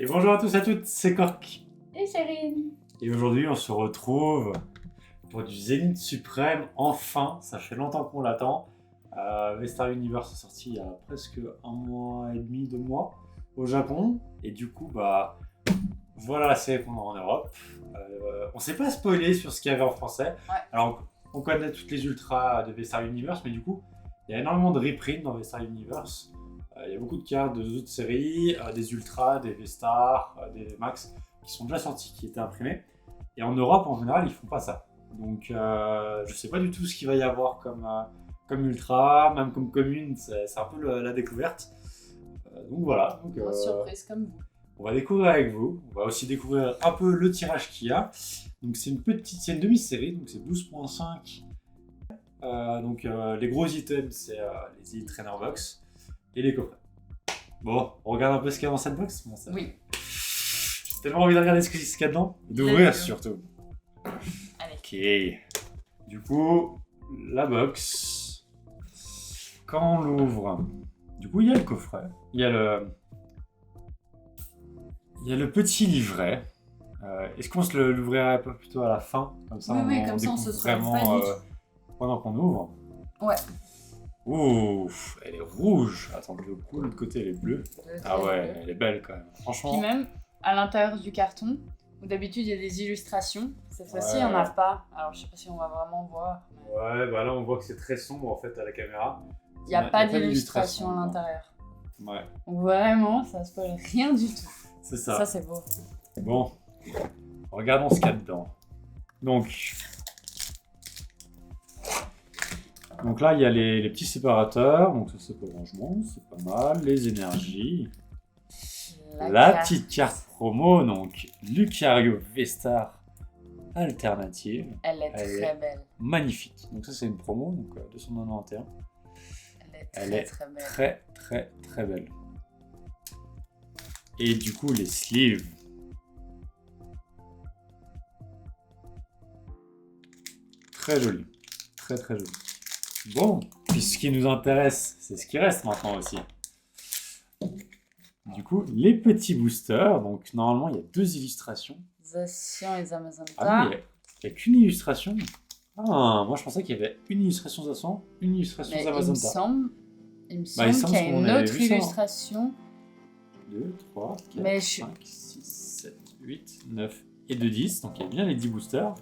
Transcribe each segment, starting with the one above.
Et bonjour à tous et à toutes, c'est Cork. Et Chérie. Et aujourd'hui, on se retrouve pour du Zénith Suprême. Enfin, ça fait longtemps qu'on l'attend. V-Star Universe est sorti il y a presque 1 mois et demi, 2 mois au Japon. Et du coup, voilà la série qu'on a en Europe. On s'est pas spoilé sur ce qu'il y avait en français. Ouais. Alors, on connaît toutes les ultras de V-Star Universe, mais du coup, il y a énormément de reprints dans V-Star Universe. Il y a beaucoup de cartes de d'autres séries, des ultras, des V-Star, des V-Max qui sont déjà sortis, qui étaient imprimés. Et en Europe, en général, ils font pas ça. Donc, je sais pas du tout ce qu'il va y avoir comme ultra, même comme commune, c'est un peu la découverte. Donc voilà. Donc, Grosse surprise comme vous. on va découvrir avec vous. On va aussi découvrir un peu le tirage qu'il y a. Donc c'est une demi-série, donc c'est 12.5. Les gros items, c'est les Elite Trainer Box et les coffrets. Bon, on regarde un peu ce qu'il y a dans cette box. Bon, ça... Oui. J'ai tellement envie de regarder ce qu'il y a dedans. D'ouvrir surtout. Allez. Ok. Du coup, la box. Quand on l'ouvre, du coup, il y a le coffret. Il y a le petit livret. Est-ce qu'on se l'ouvrirait plutôt à la fin? Comme ça, Oui, comme ça, on découvre se spoil vraiment pas du tout. pendant qu'on ouvre. Ouais. Ouf, elle est rouge. Attends, le coup, de l'autre côté, elle est bleue. Ah ouais, elle est belle quand même. Franchement. Puis même, à l'intérieur du carton, où d'habitude il y a des illustrations, cette fois-ci il n'y en a pas. Alors je sais pas si on va vraiment voir. Mais... Ouais, là on voit que c'est très sombre en fait à la caméra. Il n'y a pas d'illustration à l'intérieur. Ouais. Donc vraiment, ça spoil rien du tout. C'est ça. Ça c'est beau. Bon, regardons ce qu'il y a dedans. Donc là, il y a les petits séparateurs. Donc ça, c'est pour le rangement, c'est pas mal. Les énergies. La petite carte promo, donc Lucario V-Star alternative. Elle est très belle. Magnifique. Donc ça, c'est une promo, donc 291. Elle est très belle. Très, très, très belle. Et du coup, les sleeves. Très joli. Très, très joli. Bon, puis ce qui nous intéresse, c'est ce qui reste maintenant aussi. Du coup, les petits boosters. Donc, normalement, il y a 2 illustrations. Zacian et Zamazenta. Ah oui, il n'y a qu'une illustration. Ah, moi, je pensais qu'il y avait une illustration Zacian, une illustration Zamazenta. Il me semble qu'il y a une autre illustration. 2, 3, 4, Mais 5, 6, 7, 8, 9 et 2, 10. Donc, il y a bien les 10 boosters,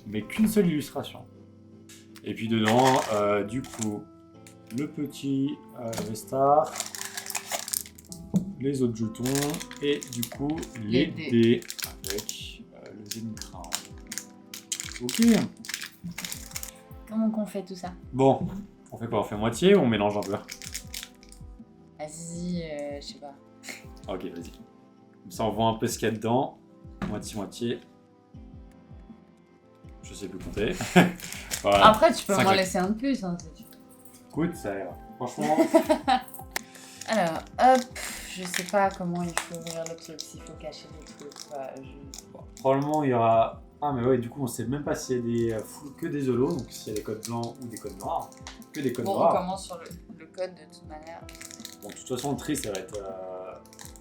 mais qu'une seule illustration. Et puis dedans, du coup, le petit V-Star, les autres jetons et du coup les dés avec le Zenith Crown. Ok. Comment qu'on fait tout ça? Bon, on fait quoi? On fait moitié ou on mélange un peu? Vas-y, je sais pas. Ok, vas-y. Comme ça, on voit un peu ce qu'il y a dedans. Moitié. Je sais plus compter. Voilà. Après, tu peux m'en laisser un de plus. Hein, si tu veux. Écoute, ça ira. Franchement. Alors, hop. Je sais pas comment il faut ouvrir le truc, s'il faut cacher les trucs. Bon, probablement, il y aura... Ah, mais ouais, du coup, on sait même pas s'il y a que des holos, donc s'il y a des codes blancs ou des codes noirs. Que des codes noirs. On commence sur le code de toute manière. Bon, de toute façon, le tri, ça va être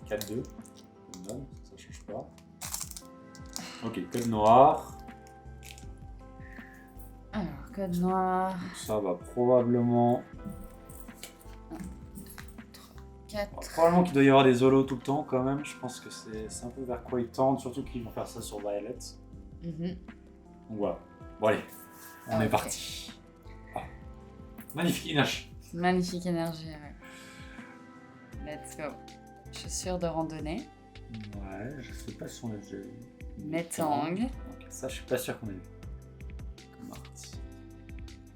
4-2. Ça change pas. Ok, code noir. Alors, code noir. Donc ça va probablement... 4. Probablement qu'il doit y avoir des holos tout le temps quand même. Je pense que c'est un peu vers quoi ils tendent, surtout qu'ils vont faire ça sur Violet. Donc voilà. Bon allez, on est parti. Ah. Magnifique Inash. Magnifique énergie, ouais. Let's go. Chaussures de randonnée. Ouais, je sais pas si on a déjà vu. Metang. Okay, ça, je suis pas sûr qu'on ait vu. Comme art.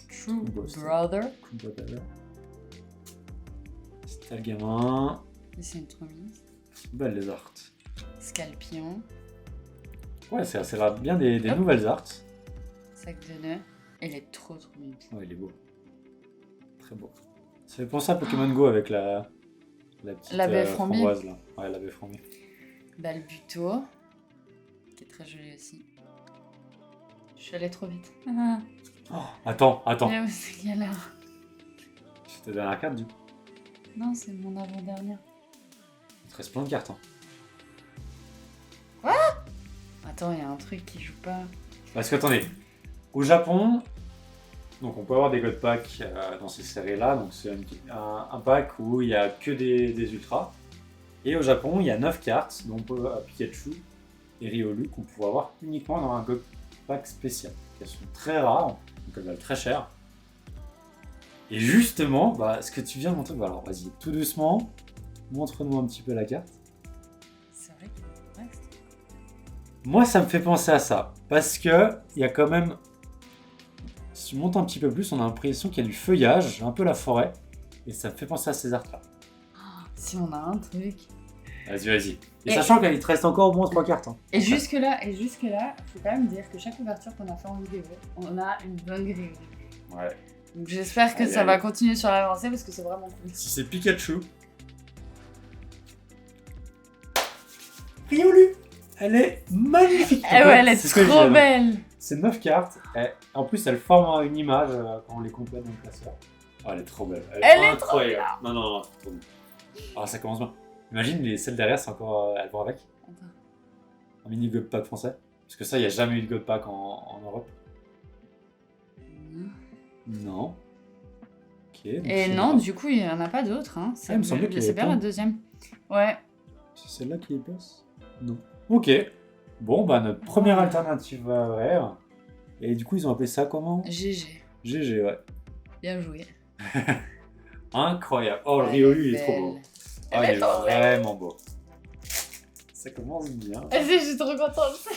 True Brother. C'était le gamin. C'est une promise. Belle les arts. Scalpion. Ouais, c'est bien des nouvelles arts. Sac de nœuds. Elle est trop mimi. Ouais, il est beau. Très beau. Ça fait penser à Pokémon Go avec la petite baie framboise là. Ouais, la baie framboise. Balbuto. Qui est très jolie aussi. Je suis allée trop vite. Oh, attends. Mais où c'est galère. C'était la dernière carte du coup. Non, c'est mon avant-dernière. Il te reste plein de cartes. Hein. Attends, il y a un truc qui joue pas. Parce que attendez, au Japon, donc on peut avoir des God Packs dans ces séries-là. Donc c'est un pack où il n'y a que des ultras. Et au Japon, il y a 9 cartes, dont Pikachu et Riolu, qu'on peut avoir uniquement dans un God Pack spécial. Elles sont très rares, donc elles valent très cher. Et justement, bah, ce que tu viens de montrer, bah, alors vas-y, tout doucement, montre-nous un petit peu la carte. C'est vrai qu'il est vrai. Moi, ça me fait penser à ça, parce que il y a quand même, si tu montes un petit peu plus, on a l'impression qu'il y a du feuillage, un peu la forêt, et ça me fait penser à ces arts-là. Si on a un truc. Vas-y. Et Et- sachant qu'il te reste encore au moins 3 cartes. Hein. Et jusque-là, faut quand même dire que chaque ouverture qu'on a fait en vidéo, on a une bonne grille. Ouais. Donc j'espère que Allez, ça allez. va continuer sur l'avancée parce que c'est vraiment cool. Si c'est Pikachu. Riolu, elle est magnifique. Eh ouais, elle est C'est ce que je trop disais. belle. C'est 9 cartes. En plus, elle forme une image quand on les complète dans le classeur. Oh, elle est trop belle. Elle est incroyable. Non, c'est trop bien. Ah, ça commence bien. Imagine, celles derrière, c'est encore. Elles vont avec. Attends. Un mini God Pack français. Parce que ça, il n'y a jamais eu de God Pack en Europe. Non. Ok. donc Et c'est non, grave. du coup, il n'y en a pas d'autres. Hein. Ah, il me semblait qu'il y C'est avait bien plein. la deuxième. Ouais. C'est celle-là qui est épaisse? Non. Ok. Bon, bah, notre première Ouais. alternative va vrai. Et du coup, ils ont appelé ça comment? GG. GG, ouais. Bien joué. Incroyable. Oh, le Elle Riolu, il est est trop beau. belle. Ah, Elle il est est trop belle. vraiment beau. Ça commence bien. Vas-y, je suis trop contente.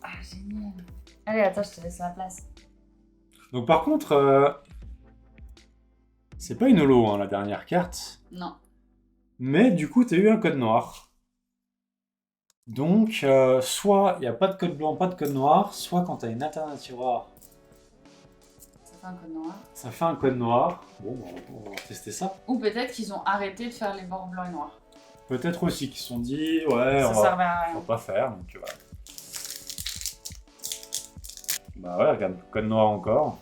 Ah, génial. Allez, attends, je te laisse la place. Donc, par contre, c'est pas une holo, hein, la dernière carte. Non. Mais du coup, t'as eu un code noir. Donc, soit il n'y a pas de code blanc, pas de code noir, soit quand t'as une alternative rare, Ça fait un code noir. ça fait un code noir. Bon, bah, on va tester ça. Ou peut-être qu'ils ont arrêté de faire les bords blancs et noirs. Peut-être aussi qu'ils se sont dit, ouais, Ça on servait à va rien. pas faire, donc voilà. Bah ouais, regarde, code noir encore.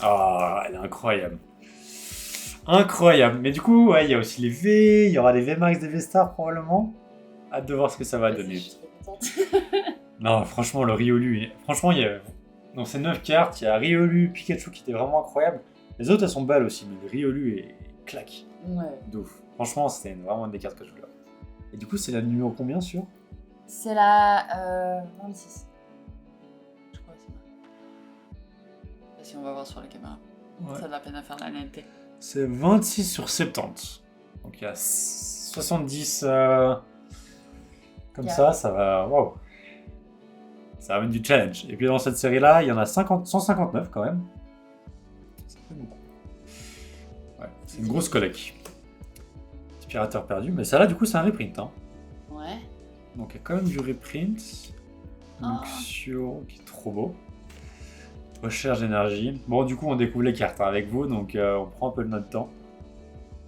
Ah, elle est incroyable. Incroyable. Mais du coup, ouais, il y a aussi les V, il y aura des VMAX, des V-Stars probablement. Hâte de voir ce que ça va Vas-y, donner. je suis trop contente. Non, franchement, le Riolu, franchement, il y a... dans ces 9 cartes, il y a Riolu, Pikachu qui était vraiment incroyable. Les autres, elles sont belles aussi, mais le Riolu est claque. Ouais. De ouf. Franchement, c'était vraiment une des cartes que je voulais. Et du coup, c'est la numéro combien sur? C'est la 26. Je crois que c'est ça. Si on va voir sur la caméra. Ouais. Ça a de la peine à faire la netteté. C'est 26 sur 70. Donc il y a 70 comme Yeah. ça va. Waouh! Ça ramène du challenge. Et puis dans cette série-là, il y en a 159 quand même. Ça fait beaucoup. Ouais, c'est une grosse collecte. Aspirateur perdu. Mais ça là, du coup, c'est un reprint. Hein. Ouais. Donc il y a quand même du reprint. Ah. Luxio, qui est trop beau. Recherche d'énergie. Bon, du coup, on découvre les cartes hein, avec vous, donc on prend un peu de notre temps.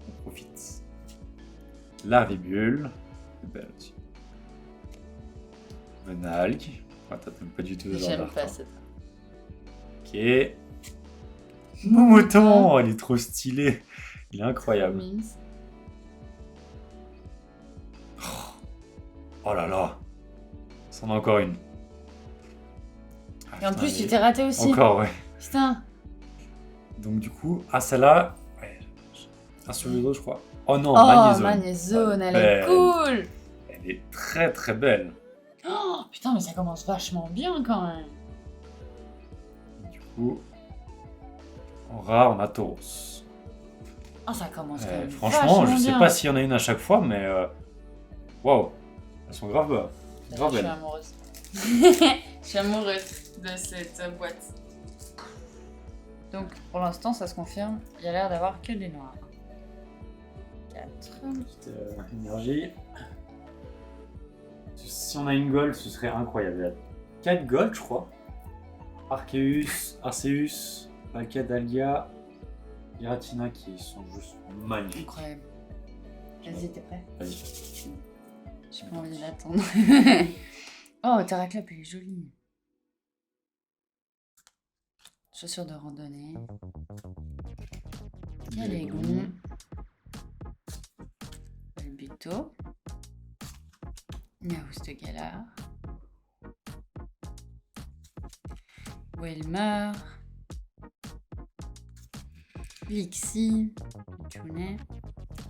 On profite. Larvibule. C'est belle aussi. Menalgue. Ah, t'aimes pas du tout ce genre J'aime d'art. pas hein. cette. Ok. Mouton, il est trop stylé. Il est incroyable. Mince. Oh là là. C'en a encore une. Ah, Et en putain, plus, tu il- t'es raté aussi. Encore, ouais. Putain. Donc du coup, ah celle-là, ouais, un sur le dos je crois. Oh non, Oh, Magnézone. Magnézone, elle Belle. est cool. Elle est très très belle. Oh, putain, mais ça commence vachement bien quand même. Du coup, en rare, on a Tauros. Oh, ça commence quand même Franchement, vachement je sais bien. pas s'il y en a une à chaque fois, mais waouh, elles sont grave, grave Je suis belles. amoureuse. Je suis amoureuse de cette boîte. Donc, pour l'instant, ça se confirme. Il y a l'air d'avoir que des noirs. 4. Petite énergie. Si on a une gold, ce serait incroyable. Il y a 4 gold, je crois. Arceus, Palkia, Giratina qui sont juste magnifiques. Incroyable. Vas-y, t'es prêt? Vas-y. J'ai pas envie d'attendre. Oh, Terraclap, elle est jolie. Chaussures de randonnée. Il y a les gonds. Le Buto. Naus de Galar. Welmer. Lixie. Tunet.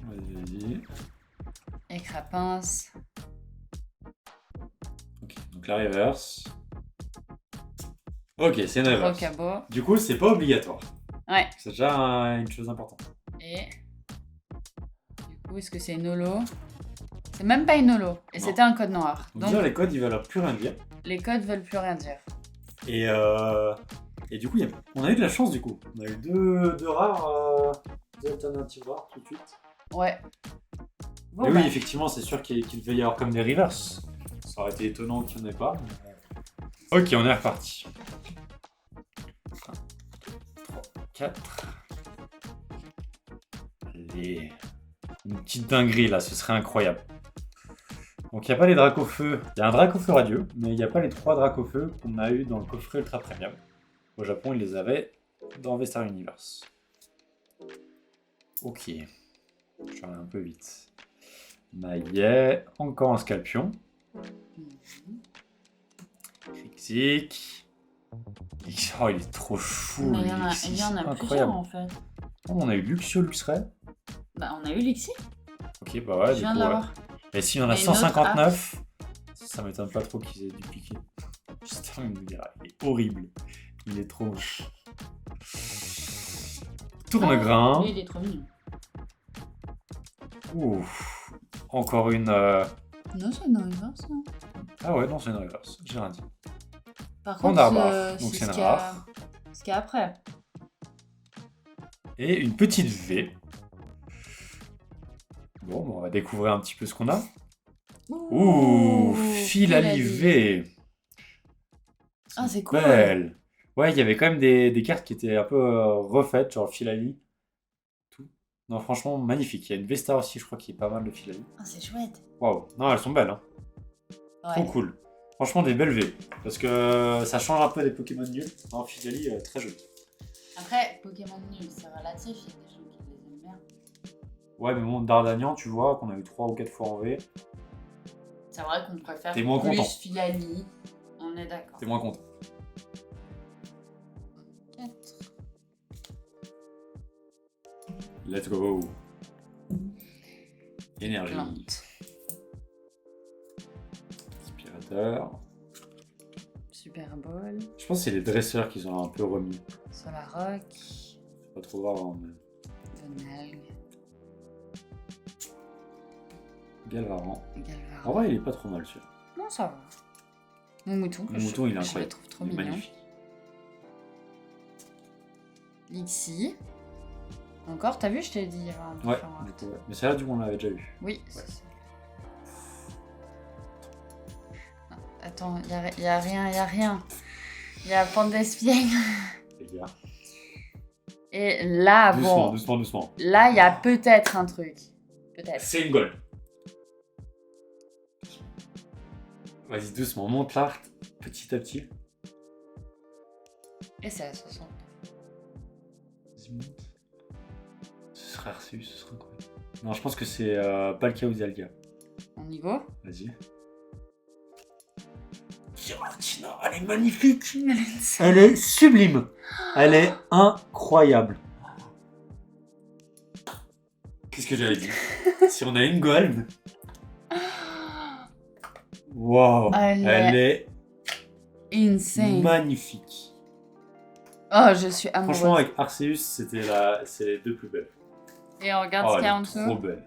Vas-y. Écrapince. Ok, donc la reverse. Ok, c'est une reverse. Rocabo. Du coup, c'est pas obligatoire. Ouais. C'est déjà une chose importante. Et du coup, est-ce que c'est une holo? C'est même pas une holo. Et Non. c'était un code noir. Donc déjà, les codes, ils veulent plus rien dire. les codes veulent plus rien dire. Et du coup, on a eu de la chance du coup. On a eu deux rares, deux alternatives rares tout de suite. Ouais. Bon, Et bah, oui, effectivement, c'est sûr qu'il devait y avoir comme des reverse. Ça aurait été étonnant qu'il n'y en ait pas. Ok, on est reparti. 1, 3, 4. Allez. Une petite dinguerie là, ce serait incroyable. Donc il n'y a pas les Dracofeu. Il y a un Dracofeu radieux, mais il n'y a pas les 3 Dracofeu qu'on a eu dans le coffret Ultra Premium. Au Japon, ils les avaient dans Vestar Universe. Ok. Je vais aller un peu vite. Maillet, encore un Scalpion. Crixic. Oh, il est trop fou. mais il y en a Incroyable. plusieurs en fait. Oh, on a eu Luxio Luxray. Bah, on a eu Lixie. Ok, bah ouais, Je viens de l'avoir. Et s'il y en a Et une autre 159, ça m'étonne pas trop qu'ils aient dupliqué. Juste envie de me dire, il est horrible. Il est trop moche. Tourne-grain. Lui, il est trop mignon. Ouf. Encore une. Non, c'est une reverse, non. Ah ouais, non, c'est une reverse. J'ai rien dit. Par On contre, a barre, donc c'est c'est ce une qu'il y a... rare. ce qu'il y a après. Et une petite V. Bon, on va découvrir un petit peu ce qu'on a. Ouh, Filali V. Ah, c'est cool. Belle. Ouais, il y avait quand même des cartes qui étaient un peu refaites, genre Filali. Tout. Non, franchement, magnifique. Il y a une Vestar aussi, je crois, qui est pas mal de Filali. Ah, c'est chouette. Waouh. Non, elles sont belles, hein. Ouais. Trop cool. Franchement, des belles V. Parce que ça change un peu des Pokémon nuls. Non, Filali, très joli. Après, Pokémon nul, c'est relatif. Il y a des gens qui les aiment bien. Ouais, mais bon, Dardanian, tu vois, qu'on a eu 3 ou 4 fois en V. C'est vrai qu'on préfère T'es moins plus content. Filali. On est d'accord. T'es moins content. 4. Let's go. Énergie. Plante. Aspirateur. Super Ball. Je pense que c'est les dresseurs qui ont un peu remis. Solaroc. Pas trop grave, hein, mais... Venalg. Galvaran. Galvaran. En vrai, il est pas trop mal, celui-là. Non, ça va. Mon mouton, Mon mouton, il est je le incroyable. trouve trop Il est mignon. magnifique. Lixie. Encore, t'as vu, je t'ai dit, il y avait un Ouais, différent art. du coup, ouais. Mais celle-là, du coup, on l'avait déjà eu. Oui, Ouais. c'est ça. Non, attends, y a rien. Il y a Pandespiègle. Les gars. Et là, Doucement, bon. doucement, doucement. Là, il y a peut-être un truc. Peut-être. C'est une gold. Vas-y, doucement, monte l'art petit à petit. Et c'est à 60. Vas-y, monte. Ce serait reçu, ce serait incroyable. Non, je pense que c'est Palkia ou Dialga. On y go. Vas-y. Giratina, elle est magnifique. Elle est sublime. Elle est incroyable. Qu'est-ce que j'avais dit? Si on a une gold. Wow. Elle est insane. magnifique. Oh, je suis amoureuse. Franchement, avec Arceus, c'est les deux plus belles. Et on regarde Oh, ce qu'il y a en elle est dessous. trop belle.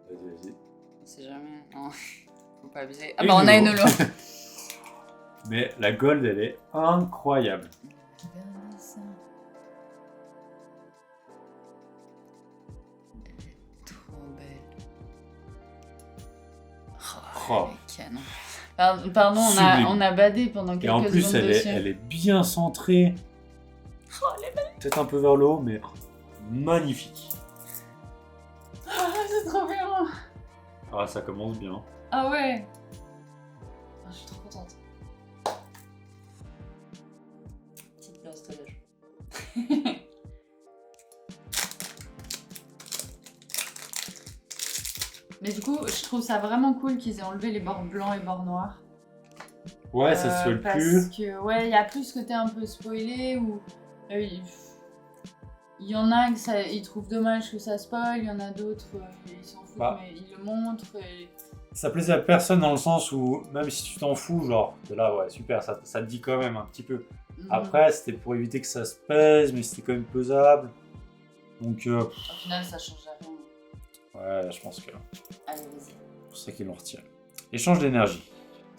Vas-y, vas-y. On sait jamais. Non, faut pas abuser. Ah Et bah on a une holo. holo. Mais la gold, elle est incroyable. Trop belle. Oh. Elle est canon. Pardon, Sublime. on a badé pendant quelques Et en plus, secondes dessus. elle est bien centrée. Oh, elle est belle. Peut-être un peu vers le haut, mais magnifique. Ah, c'est trop bien. Ah, ça commence bien. Ah ouais. Ah, je suis trop contente. Petite nostalgie. Mais du coup, je trouve ça vraiment cool qu'ils aient enlevé les bords blancs et bords noirs. Ouais, ça se spoil parce plus. que, ouais, il y a plus ce côté un peu spoilé où il y en a que ils trouvent dommage que ça spoil, il y en a d'autres, ils s'en foutent, Bah. mais ils le montrent. Et... Ça plaisait à personne dans le sens où, même si tu t'en fous, genre, de là, ouais, super, ça te dit quand même un petit peu. Après, c'était pour éviter que ça se pèse, mais c'était quand même pesable. Donc, Au final, ça change rien. ouais, je pense que Allez, vas-y. c'est pour ça qu'ils l'ont retiré. Échange d'énergie.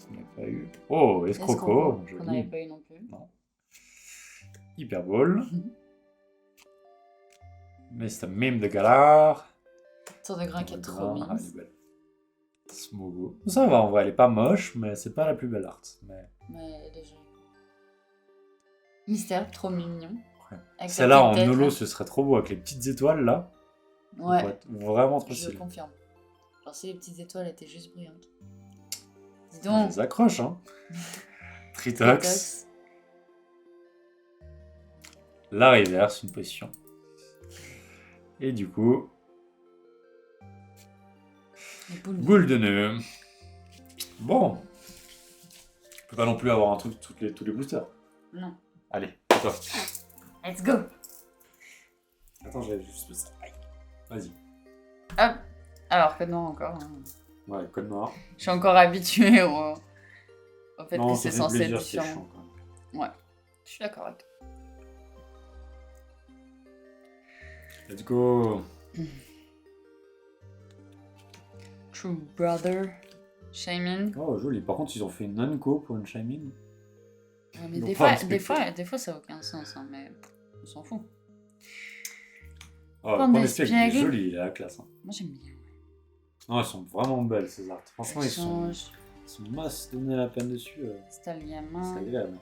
On n'a pas eu. Oh, escroco, On n'avait joli. pas eu non plus. Non. Hyperball. Mais c'est un mime de galard. Tour de grain qui est trop Ah, mignon. elle est belle. Smogo. Ça va en vrai, elle est pas moche, mais c'est pas la plus belle art. Mais déjà. Mystère, trop mignon. ouais. Celle-là en holo, ce serait trop beau avec les petites étoiles là. Ouais. Ça pourrait être vraiment trop Je stylé. confirme. Alors si les petites étoiles étaient juste brillantes. Dis On donc. les accroche, hein. Tritox. La reverse, une position. Et du coup, boule de nœud. Bon. On peut pas non plus avoir un truc tous les boosters. Non. Allez, toi. Let's go. Attends, j'avais juste ça. Aïe. Vas-y. Hop. Alors que non encore. Hein. Ouais, code noir. Je suis encore habituée au fait Non, que c'est censé être c'est différent. chiant, quand même. Ouais. Je suis d'accord avec toi. Let's go. True Brother. Shaman. Oh, joli. Par contre, ils ont fait une Nanko pour une Shaymin. Ouais, mais Donc, des pas fois, respecté. ça n'a aucun sens, hein, mais on s'en fout. Oh, Point le point d'espiègle, il est d'espiègle. joli, il est à la classe. Hein. Moi j'aime bien. Non, elles sont vraiment belles ces arts. Franchement, ils sont Échange. masse donner la peine dessus. C'est à C'est gamin. agréable.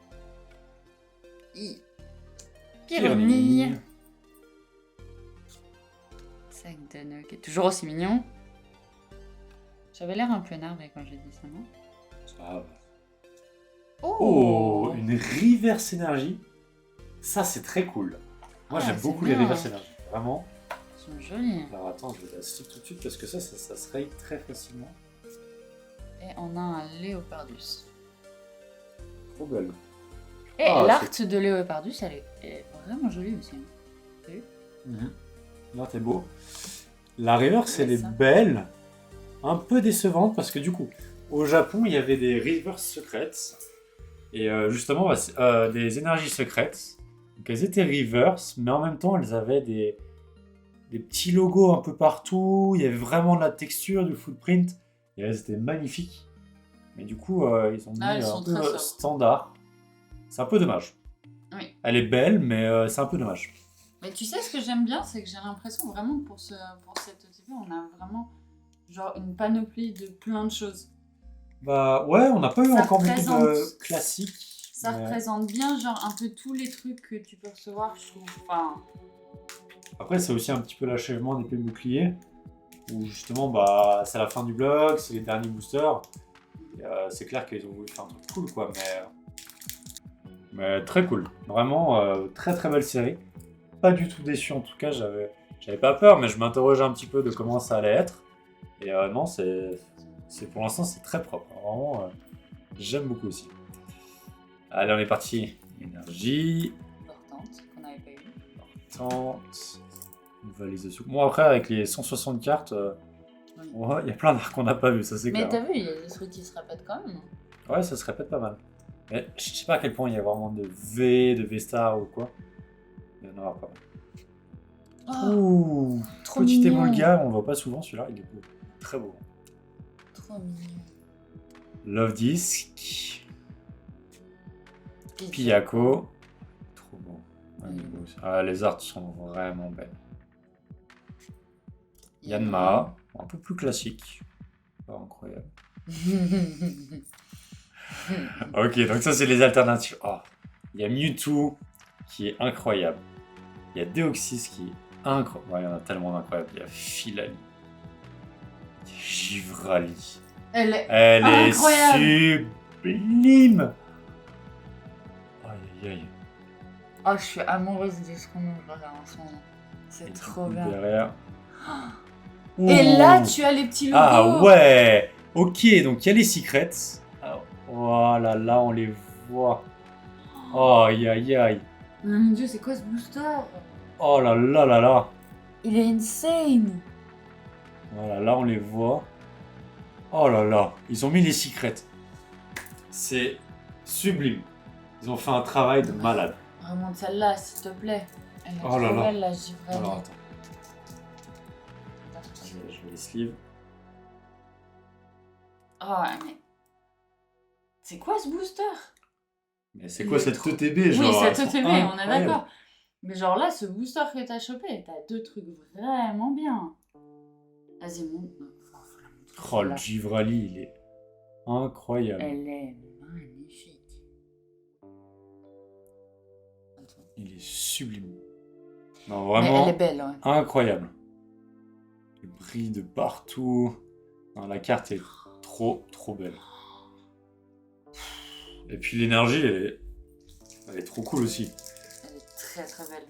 Pyronie. Sac de nœuds qui est toujours aussi mignon. J'avais l'air un peu énervé quand j'ai dit ça, non? Ça va. Oh, Oh, une reverse énergie. Ça, c'est très cool. Moi, Ah, j'aime c'est beaucoup les bien. reverse énergie. Vraiment. Ils sont jolis. Alors, attends, je vais la stick tout de suite parce que ça se raye très facilement. Et on a un Léopardus. Trop belle. Et Ah, l'art de Léopardus, elle est vraiment jolie aussi. T'as vu? Là, t'es beau. La reverse, Ouais, elle est ça. belle. Un peu décevante parce que du coup, au Japon, il y avait des reverse secrètes. Et justement, des énergies secrètes. Donc elles étaient reverse, mais en même temps, elles avaient des petits logos un peu partout. Il y avait vraiment de la texture, du footprint. Et elles étaient magnifiques. Mais du coup, ils ont mis Ah, elles un sont peu très sobres. standard. C'est un peu dommage. Oui. Elle est belle, mais c'est un peu dommage. Mais tu sais, ce que j'aime bien, c'est que j'ai l'impression vraiment que pour cette OTP, on a vraiment genre une panoplie de plein de choses. Bah ouais, on n'a pas eu Ça encore beaucoup représente- de classiques. Ça mais représente bien genre un peu tous les trucs que tu peux recevoir, je trouve. Enfin, Après, c'est aussi un petit peu l'achèvement d'épée bouclier. Où justement, bah, c'est la fin du bloc, c'est les derniers boosters. Et, c'est clair qu'ils ont voulu faire un truc cool, quoi. Mais très cool. Vraiment, très très belle série. Pas du tout déçu en tout cas, j'avais pas peur, mais je m'interrogeais un petit peu de comment ça allait être. Et non, pour l'instant, c'est très propre. Vraiment, j'aime beaucoup aussi. Allez, on est parti. Énergie, importante, qu'on n'avait pas eu. tente, une valise de soupe. Bon, après, avec les 160 cartes, Oui. ouais, il y a plein d'arts qu'on n'a pas vu, ça c'est Mais clair. t'as vu, il y a des trucs qui se répètent quand même. Ouais, ça se répète pas mal. Mais je sais pas à quel point il y a vraiment de V, de V-Star ou quoi. Il y en aura pas mal. Oh, Ouh, trop petit mignon. émolga, on le voit pas souvent celui-là, il est beau. Très beau. Trop mignon. Love Disc, Piyako. Trop beau. Ouais, il est beau aussi. Ah, les arts sont vraiment belles. Yanma, un peu plus classique. Pas incroyable. Ok, donc ça c'est les alternatives. Oh, il y a Mewtwo qui est incroyable. Il y a Deoxys qui est incroyable. Ouais, il y en a tellement d'incroyables. Il y a Filali. Il y a Givrali. Elle est... Elle Incroyable. est sublime. Aïe aïe aïe. Oh, je suis amoureuse de ce qu'on ouvre là en ce moment. Et C'est du trop coup, bien. derrière, Et Ouh. là, tu as les petits logos. Ah ouais. Ok, donc il y a les secrets. Alors, voilà, là on les voit. Oh, aïe aïe aïe. Mon dieu, c'est quoi ce booster? Oh là là là là. Il est insane. Voilà, là on les voit. Oh là là, ils ont mis les secrets. C'est sublime. Ils ont fait un travail de malade. Remonte celle-là, s'il te plaît. Elle est Oh trop là là. belle, la givrée. Alors attends, je vais les sleeves. Oh, mais... C'est quoi ce booster? Mais c'est Il quoi est cette trop- TTB genre? Oui, elles cette sont TTB, on est incroyables. d'accord. Mais genre là, ce booster que t'as chopé, t'as deux trucs vraiment bien. Vas-y, monte. Oh, le Givrali, il est incroyable. Elle est magnifique. Il est sublime. Non, Mais vraiment elle est belle, ouais. incroyable. Il brille de partout. Non, la carte est trop belle. Et puis l'énergie, elle est trop cool aussi. Elle est très très belle.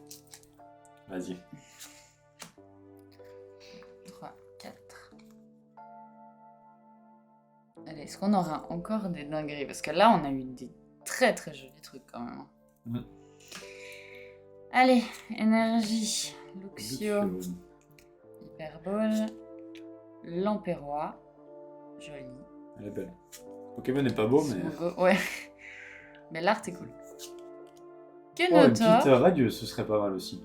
Vas-y. 3, 4. Allez, est-ce qu'on aura encore des dingueries? Parce que là, on a eu des très très jolis trucs quand même. Mhm. Allez, énergie. Luxio. Luxio. Hyperbole. Lampérois. Joli. Elle est belle. Pokémon n'est pas beau, mais... Smogo, ouais. Mais l'art est cool. Oh, une petite Kenotor. radieuse, ce serait pas mal aussi.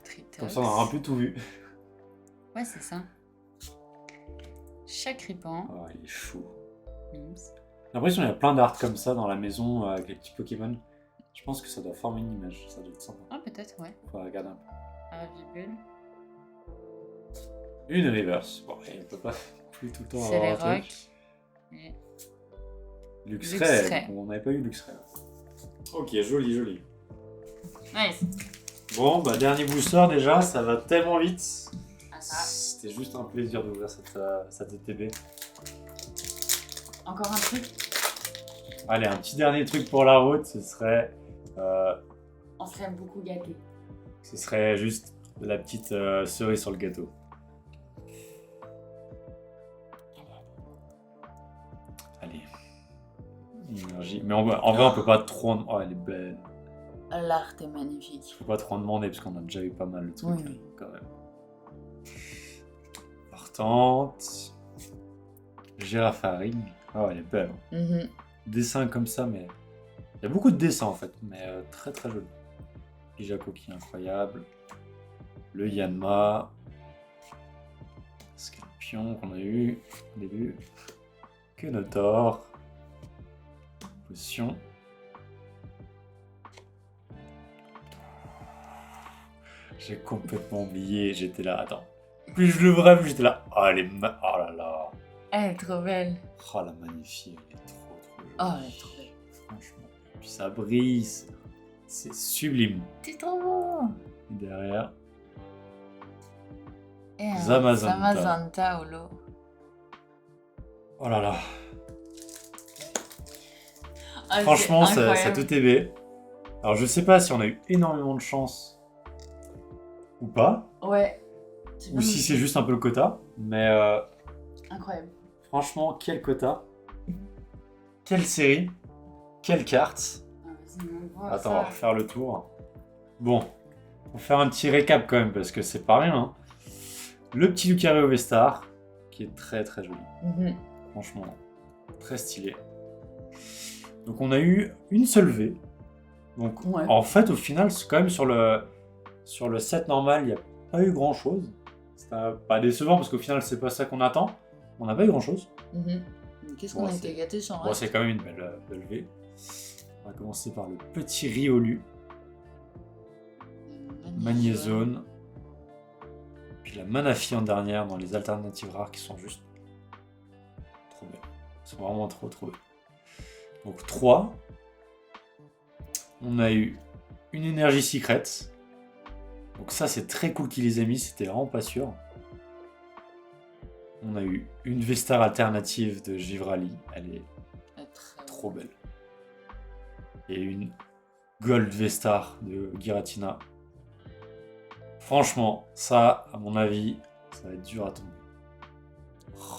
Tritox. Comme ça, on aura un peu tout vu. Ouais, c'est ça. Chacripan. Oh, il est fou. Mims. J'ai l'impression qu'il y a plein d'art comme ça dans la maison avec les petits Pokémon. Je pense que ça doit former une image, ça doit être sympa. Ah, peut-être, ouais. Faut regarder un peu. Ravibule. Une reverse. Bon, et on peut pas plus tout le temps C'est les avoir un rocs. truc. Et... Luxray. Luxray. On n'avait pas eu Luxray. Ok, joli, joli. Nice. Bon, bah dernier booster déjà, ça va tellement vite. Ah, ça. C'était juste un plaisir d'ouvrir cette TTB. Encore un truc. Allez, un petit dernier truc pour la route, ce serait On serait beaucoup gâtés. juste la petite cerise sur le gâteau. Allez. Énergie. Mais en vrai, on peut pas trop en... Oh, elle est belle. L'art est magnifique. Faut pas trop en demander parce qu'on a déjà eu pas mal de trucs Oui. quand même. Partante. Girafaring. Oh, elle est belle. Mhm. Dessin comme ça, mais... Il y a beaucoup de dessins en fait, mais très très joli. Lijako qui est incroyable. Le Yanma. Scorpion qu'on a eu au début. Kenotor. Potion. J'ai complètement oublié, j'étais là, attends. Plus je l'ouvrais, plus j'étais là. Oh, elle est oh là là. Elle est trop belle. Oh, la magnifique, elle est trop jolie. Oh, elle est trop belle. Franchement. Puis ça brille, c'est sublime. C'est trop beau. Et derrière, Et un Zamazenta. Zamazenta Holo. oh là là. Ah, Franchement, c'est incroyable. cette ETB. Alors, je sais pas si on a eu énormément de chance ou pas, Ouais. ou si c'est juste un peu le quota, mais Incroyable. franchement, quel quota, quelle série, quelle carte. Ah, vas-y, on voit Attends, ça. on va refaire le tour. Bon, on va faire un petit récap quand même, parce que c'est pas rien. Hein. Le petit Lucario V-Star, qui est très très joli. Mhm. Franchement, très stylé. Donc on a eu une seule V. Donc Ouais. en fait, au final, c'est quand même sur le set normal, il n'y a pas eu grand chose. C'est pas décevant parce qu'au final, c'est pas ça qu'on attend. On n'a pas eu grand chose. Mhm. Qu'est-ce Bon, qu'on a c'est- été gâtés sans Bon, reste. c'est quand même une belle V. On va commencer par le petit Riolu, Magnézone, puis la Manaphy en dernière dans les alternatives rares qui sont juste trop belles. Elles sont vraiment trop belles. Donc 3. On a eu une énergie secret. Donc ça c'est très cool qu'ils les aient mis, c'était vraiment pas sûr. On a eu une V-Star alternative de Givrali, elle est Elle est très trop belle. Et une Gold V-Star de Giratina. Franchement, ça, à mon avis, ça va être dur à tomber.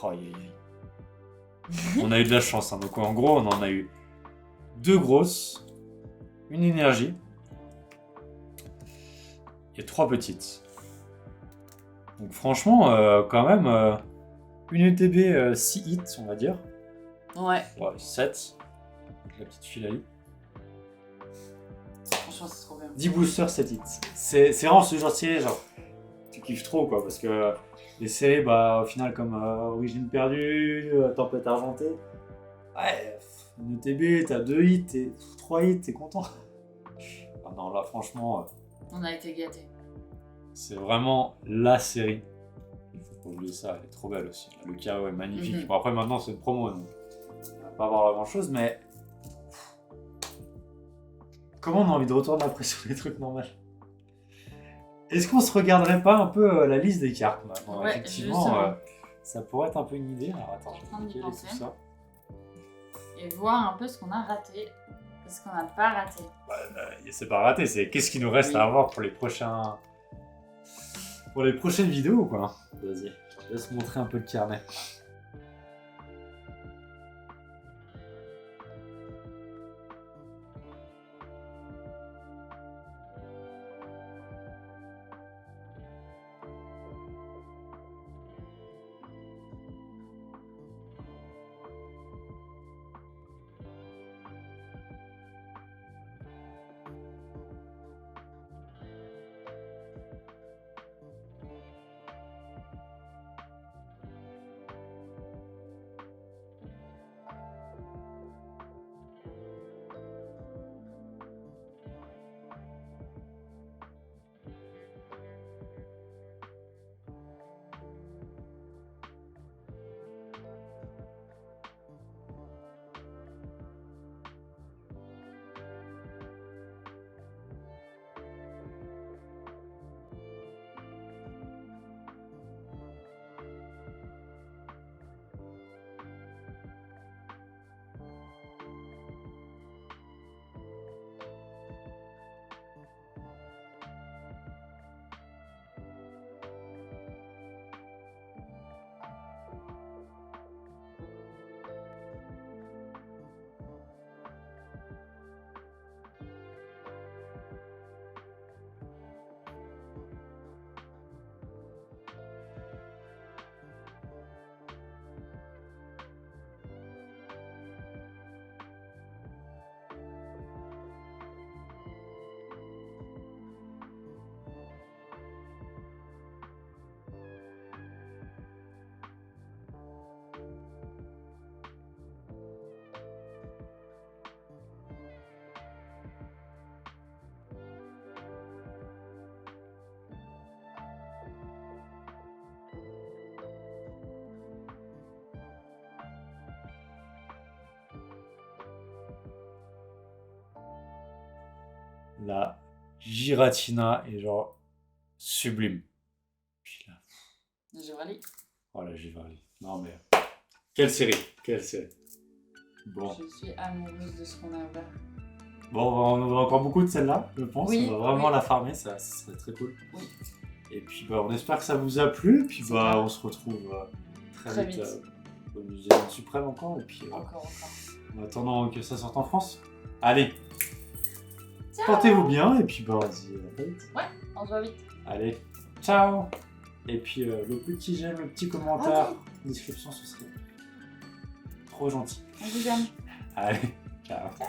Oh, aïe, aïe, aïe. On a eu de la chance, hein. Donc en gros, on en a eu 2 grosses, une énergie et 3 petites. Donc franchement, quand même, une UTB 6 hits, on va dire. Ouais, 7. Avec la petite Philalie. franchement, c'est trop bien. 10 boosters, 7 hits. C'est vraiment ce genre de série, genre, tu kiffes trop, quoi, parce que les séries, bah, au final, comme Origine perdue, Tempête argentée, ouais, une ETB, t'as 2 hits, 3 hits, t'es content. Ah non, là, franchement, On a été gâtés. c'est vraiment la série. Il faut pas oublier ça, elle est trop belle aussi. Le chaos est magnifique. Bon, après, maintenant, c'est une promo, donc on va pas avoir grand chose, mais. Comment on a envie de retourner après sur les trucs normaux? Est-ce qu'on se regarderait pas un peu la liste des cartes maintenant? Ouais, effectivement, justement. ça pourrait être un peu une idée. Alors attends, Je suis je en train vais d'y cliquer penser. tout ça. Et voir un peu ce qu'on a raté. Et ce qu'on n'a pas raté. C'est pas raté, c'est qu'est-ce qu'il nous reste Oui. à avoir pour les prochains. Pour les prochaines vidéos, quoi. Vas-y, je te laisse montrer un peu le carnet. La Giratina est genre sublime. Puis là, J'ai râlé. oh la Giverny. Non mais. Quelle série, quelle série. Bon. Je suis amoureuse de ce qu'on a ouvert. Bon, on aura encore beaucoup de celles-là, je pense. Oui, on va vraiment oui. la farmer, ça serait très cool. Oui. Et puis bah, on espère que ça vous a plu. Et puis C'est bah, ça. on se retrouve très Très vite. vite. Pour une deuxième suprême encore. Et puis Encore. en attendant que ça sorte en France. Allez, Ciao. portez-vous bien. Et puis bah, on se dit à très vite. On se voit vite. Allez, ciao. Et puis le petit j'aime, le petit commentaire, Ah description, ce serait trop gentil. On vous aime. Allez, ciao. Ciao.